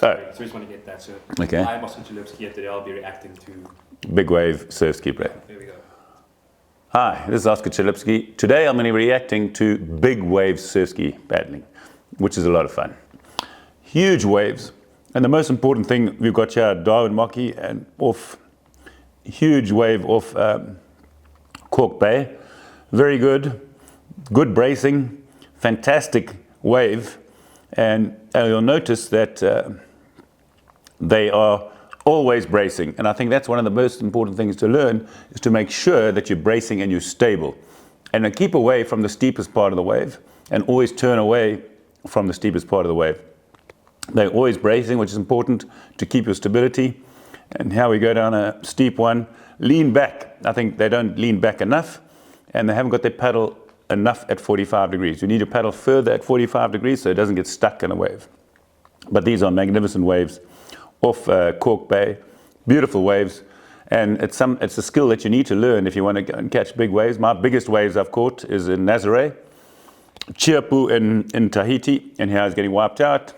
So we just want to get that. So Okay. I'm also Chalupsky, and today I'll be reacting to... Big wave surf ski play. There we go. Hi, this is Oscar Chalupsky. Today I'm going to be reacting to big wave surf ski paddling, which is a lot of fun. Huge waves. And the most important thing, we've got here Darwin Mocky and off, huge wave off Cork Bay. Very good. Good bracing. Fantastic wave. And you'll notice that they are always bracing. And I think that's one of the most important things to learn, is to make sure that you're bracing and you're stable. And then keep away from the steepest part of the wave and always turn away from the steepest part of the wave. They're always bracing, which is important to keep your stability. And here we go down a steep one. Lean back. I think they don't lean back enough, and they haven't got their paddle enough at 45 degrees. You need to paddle further at 45 degrees so it doesn't get stuck in a wave. But these are magnificent waves off Cork Bay. Beautiful waves. And it's a skill that you need to learn if you want to go and catch big waves. My biggest waves I've caught is in Nazare, Chiapu in Tahiti, and here I was getting wiped out.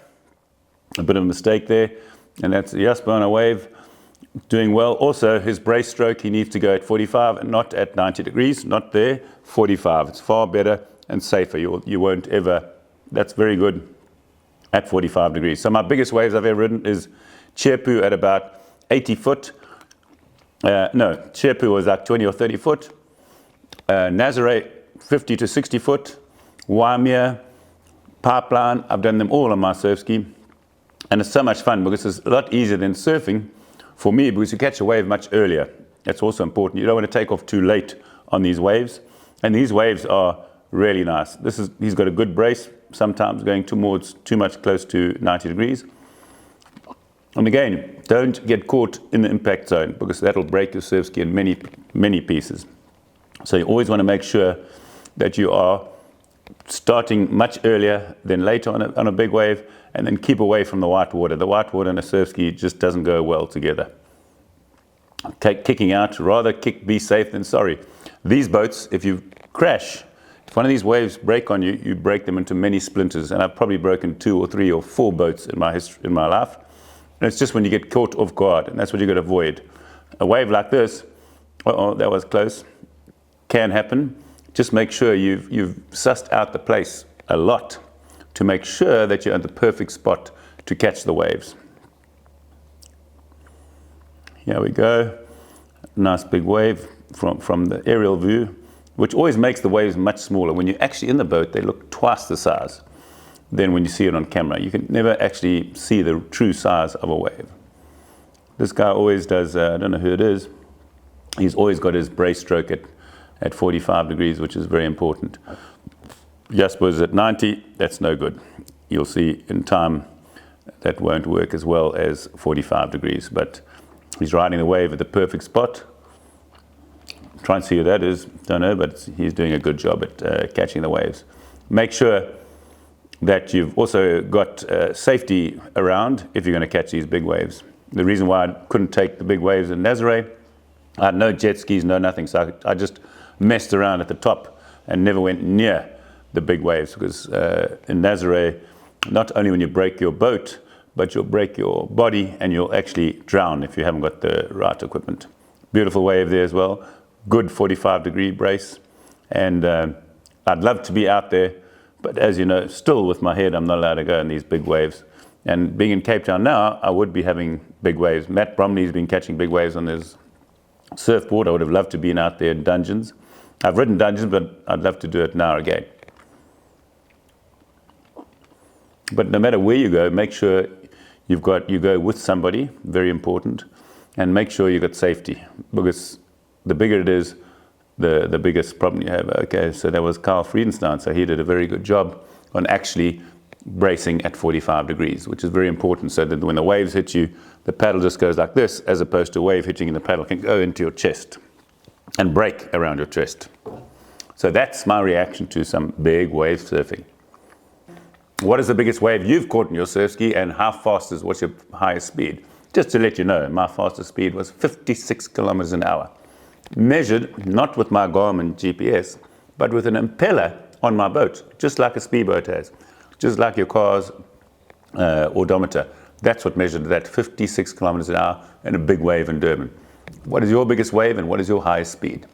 A bit of a mistake there, and that's Jasper on a wave, doing well. Also, his brace stroke, he needs to go at 45 and not at 90 degrees, not there, 45. It's far better and safer. You won't ever, that's very good at 45 degrees. So my biggest waves I've ever ridden is Chiapu at about 80 foot. No, Chiapu was like 20 or 30 foot. Nazare, 50 to 60 foot. Waimea, Pipeline, I've done them all on my surf ski. And it's so much fun because it's a lot easier than surfing for me, because you catch a wave much earlier. That's also important. You don't want to take off too late on these waves. And these waves are really nice. He's got a good brace, sometimes going towards too much close to 90 degrees. And again, don't get caught in the impact zone, because that'll break your surf ski in many, many pieces. So you always want to make sure that you are starting much earlier than later on a big wave, and then keep away from the white water. The white water and a surf ski just doesn't go well together. Kicking out, rather be safe than sorry. These boats, if you crash, if one of these waves break on you, you break them into many splinters. And I've probably broken 2 or 3 or 4 boats in my life. And it's just when you get caught off guard, and that's what you've got to avoid. A wave like this, that was close, can happen. Just make sure you've sussed out the place a lot to make sure that you're at the perfect spot to catch the waves. Here we go. Nice big wave from the aerial view, which always makes the waves much smaller. When you're actually in the boat, they look twice the size than when you see it on camera. You can never actually see the true size of a wave. This guy always does, I don't know who it is, he's always got his brace stroke at 45 degrees, which is very important. Jasper's at 90, that's no good. You'll see in time that won't work as well as 45 degrees, but he's riding the wave at the perfect spot. Try and see who that is, don't know, but he's doing a good job at catching the waves. Make sure that you've also got safety around if you're going to catch these big waves. The reason why I couldn't take the big waves in Nazare, I had no jet skis, no nothing, so I just messed around at the top and never went near the big waves, because in Nazare, not only when you break your boat, but you'll break your body and you'll actually drown if you haven't got the right equipment. Beautiful wave there as well. Good 45-degree brace. And I'd love to be out there, but as you know, still with my head, I'm not allowed to go in these big waves. And being in Cape Town now, I would be having big waves. Matt Bromley's been catching big waves on his surfboard. I would have loved to be out there in Dungeons. I've ridden Dungeons, but I'd love to do it now again. But no matter where you go, make sure you go with somebody, very important, and make sure you got safety, because the bigger it is, the biggest problem you have. Okay, so that was Carl Friedenstein, so he did a very good job on actually bracing at 45 degrees, which is very important, so that when the waves hit you, the paddle just goes like this, as opposed to a wave hitting in the paddle can go into your chest and break around your chest. So that's my reaction to some big wave surfing. What is the biggest wave you've caught in your surf ski, and what's your highest speed? Just to let you know, my fastest speed was 56 kilometers an hour. Measured not with my Garmin GPS, but with an impeller on my boat, just like a speedboat has, just like your car's odometer. That's what measured that 56 kilometers an hour and a big wave in Durban. What is your biggest wave and what is your highest speed?